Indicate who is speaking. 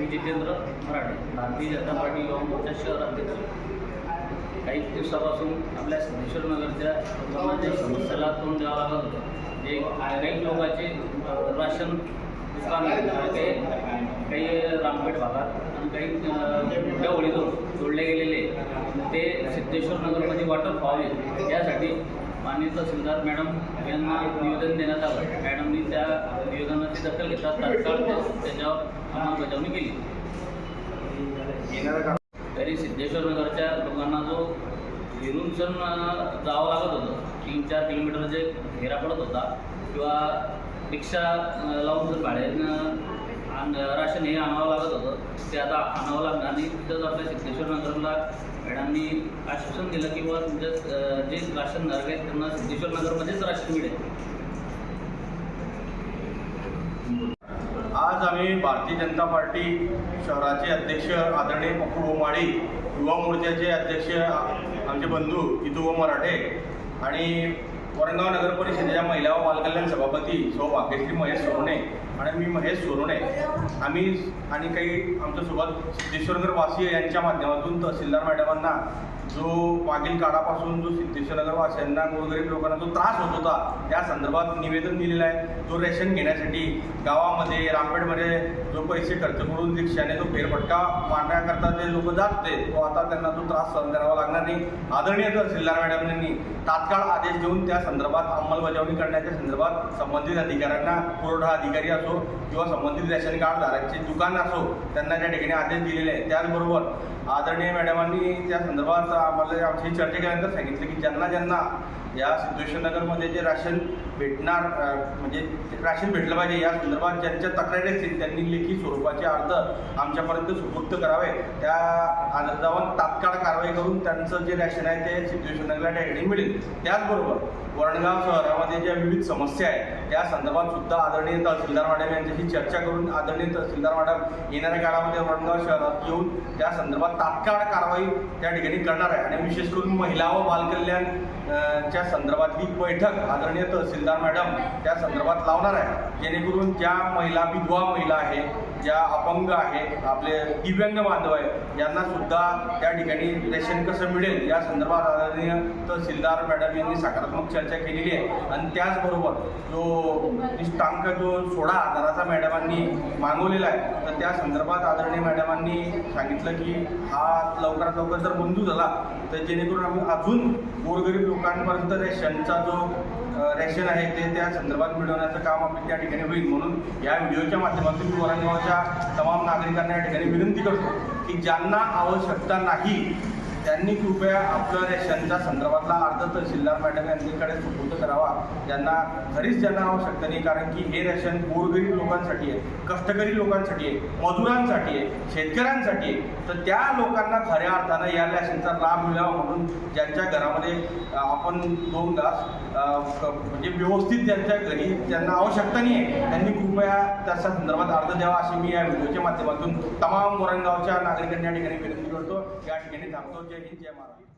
Speaker 1: मी जितेंद्र मराठे, Bharatiya Janata party Yuva Morcha शहर अध्यक्ष. काही दिवसापासून आपल्या सिद्धेश्वर नगरच्या लोकांना जे समस्येला तोंड द्यावं लागत होतं, जे काही लोकांचे राशन दुकान काही रामपेठ भागात आणि काही मोठ्या ओळीतून जोडले गेलेले ते सिद्धेश्वर नगरमध्ये वाटप व्हावे यासाठी माननीय तहसीलदार मॅडम यांना निवेदन देण्यात आलं. मॅडमनी त्या निवेदनाची दखल घेतात तात्काळ त्याच्यावर अंमलबजावणी केली. तरी सिद्धेश्वर नगरच्या लोकांना जो फिरून सण जावं लागत होतं, 3-4 किलोमीटर जे घेरा पडत होता किंवा रिक्षा लावून जर भाड्यानं राशन हे आणावं लागत होतं, ते आता आणावं लागणार आणि तिथंच आपल्या सिद्धेश्वर नगरला मॅडमनी आश्वासन दिलं की बा तुमच्या जे राशन धारक आहेत त्यांना सिद्धेश्वर नगरमध्येच राशन मिळेल.
Speaker 2: आज आम्ही भारतीय जनता पार्टी शहराचे अध्यक्ष आदरणीय पप्पू ओमाडी, युवा मोर्चाचे अध्यक्ष आमचे बंधू इतू मराठे आणि वरणगाव नगर परिषदेच्या महिला व बालकल्याण सभापती सौ भाग्यश्री महेश सोरणे आणि मी महेश सोरणे आम्ही आणि काही आमच्यासोबत सिद्धेश्वरनगर वासीय यांच्या माध्यमातून तहसीलदार मॅडमांना जो मागील काळापासून जो सिद्धेश्वरनगर वासियांना गोरगरीब लोकांना जो त्रास होत होता त्या संदर्भात निवेदन दिलेलं आहे. जो रेशन घेण्यासाठी गावामध्ये रामपेठमध्ये जो पैसे खर्च करून रिक्षाने जो फेरफटका मारण्याकरता जे लोक जात होते तो आता त्यांना जो त्रास सहन करावा लागणार नाही. आदरणीय तहसीलदार मॅडम यांनी तात्काळ आदेश देऊन त्या संदर्भात अंमलबजावणी करण्याच्या संदर्भात संबंधित अधिकाऱ्यांना, पुरवठा अधिकारी असो किंवा संबंधित रेशन कार्ड धारकचे दुकान असो त्यांना त्या ठिकाणी आदेश दिलेले आहेत. त्याचबरोबर आदरणीय मॅडमांनी त्या संदर्भात आम्हाला आमची चर्चा केल्यानंतर सांगितलं की ज्यांना या सिद्धेश्वर नगरमध्ये जे राशन भेटणार म्हणजे राशन भेटलं पाहिजे या संदर्भात ज्यांच्या तक्रारी असतील त्यांनी लेखी स्वरूपाचे अर्ज आमच्यापर्यंत सुपूर्द करावे. त्या अर्जावर तात्काळ कारवाई करून त्यांचं जे राशन आहे ते सिद्धेश्वर नगरला त्या ठिकाणी मिळेल. त्याचबरोबर वरणगाव शहरामध्ये ज्या विविध समस्या आहेत त्या संदर्भात सुद्धा आदरणीय तहसीलदार मॅडम यांच्याशी चर्चा करून आदरणीय तहसीलदार मॅडम येणाऱ्या काळामध्ये वरणगाव शहरात येऊन त्या संदर्भात तात्काळ कारवाई त्या ठिकाणी करणार आहे. आणि विशेष करून महिला व बालकल्याण च्या संदर्भातली बैठक आदरणीय तहसीलदार मॅडम त्या संदर्भात लावणार आहे, जेणेकरून ज्या महिला विधवा महिला आहे, ज्या अपंग आहेत, आपले दिव्यांग बांधव आहे यांना सुद्धा त्या ठिकाणी रेशन कसं मिळेल या संदर्भात आदरणीय तहसीलदार मॅडम यांनी सकारात्मक चर्चा केलेली आहे. आणि त्याचबरोबर जो निष्ठांक जो 16,000चा मॅडमांनी मागवलेला आहे तर त्या संदर्भात आदरणीय मॅडमांनी सांगितलं की हा लवकरात लवकर जर मंजूर झाला तर जेणेकरून आम्ही अजून गोरगरीब लोकांपर्यंत रेशनचा जो रेशन आहे ते त्या संदर्भात मिळवण्याचं काम आपल्या त्या ठिकाणी होईल. म्हणून या व्हिडिओच्या माध्यमातून मी वरणगावच्या तमाम नागरिकांना या ठिकाणी विनंती करतो की ज्यांना आवश्यकता नाही त्यांनी कृपया आपलं रेशनच्या संदर्भातला अर्ज तहसीलदार मॅडम यांच्याकडे सुपूर्द करावा. ज्यांना आवश्यकता नाही, कारण की हे रेशन गोरगरीब लोकांसाठी आहे, कष्टकरी लोकांसाठी आहे, मजुरांसाठी आहे, शेतकऱ्यांसाठी आहे. तर त्या लोकांना खऱ्या अर्थानं या रेशनचा लाभ मिळावा म्हणून ज्यांच्या घरामध्ये आपण 2 घास म्हणजे व्यवस्थित ज्यांच्या घरी ज्यांना आवश्यकता नाही आहे त्यांनी कृपया त्याच्या संदर्भात अर्ज द्यावा अशी मी या व्हिडिओच्या माध्यमातून तमाम वरणगावच्या नागरिकांना या ठिकाणी विनंती करतो. या ठिकाणी थांबतो. जय हिंद, जय महाराष्ट्र.